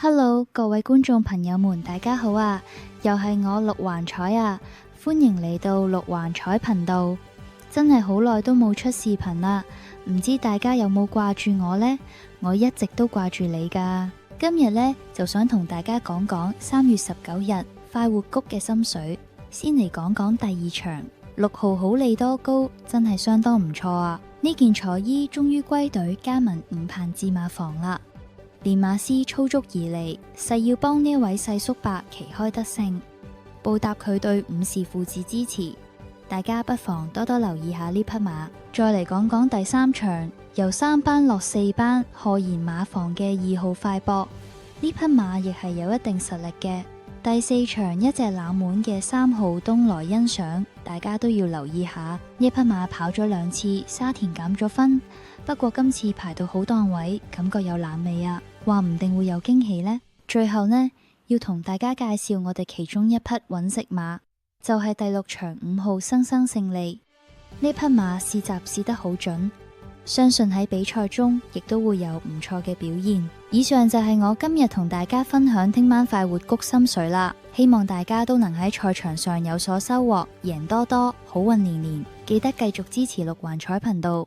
Hello，各位觀眾朋友們，大家好啊！又係我陸環彩啊，歡迎嚟到陸環彩頻道。真係好耐都冇出視頻啦，唔知大家有冇掛住我呢？我一直都掛住你噶。今日呢，就想同大家講講3月19日快活谷嘅心水。先嚟講講第二場6號好利多高，真係相當唔錯啊！呢件彩衣終於歸隊加盟5棒戰馬房啦。練馬師操足而嚟，誓要幫呢位細叔伯旗開得勝，報答佢對伍氏父子支持。大家不妨多多留意下呢匹馬。再嚟講講第3場由3班落4班賀賢馬房嘅2號快搏，呢匹馬亦係有一定實力嘅。第4場一隻冷門嘅3號東來欣賞，大家都要留意下。呢匹馬跑咗2次，沙田減咗分，不過今次排到好檔位，感覺有冷味啊，話唔定會有驚喜呢。最後呢，要同大家介紹我哋其中一匹穩食馬，就係第6場5號生生勝利。呢匹馬試閘試得好準，相信喺比賽中亦都會有唔錯嘅表現。以上就係我今日同大家分享聽晚快活谷心水啦，希望大家都能喺賽場上有所收穫，贏多多，好運連連。記得繼續支持陸環彩頻道。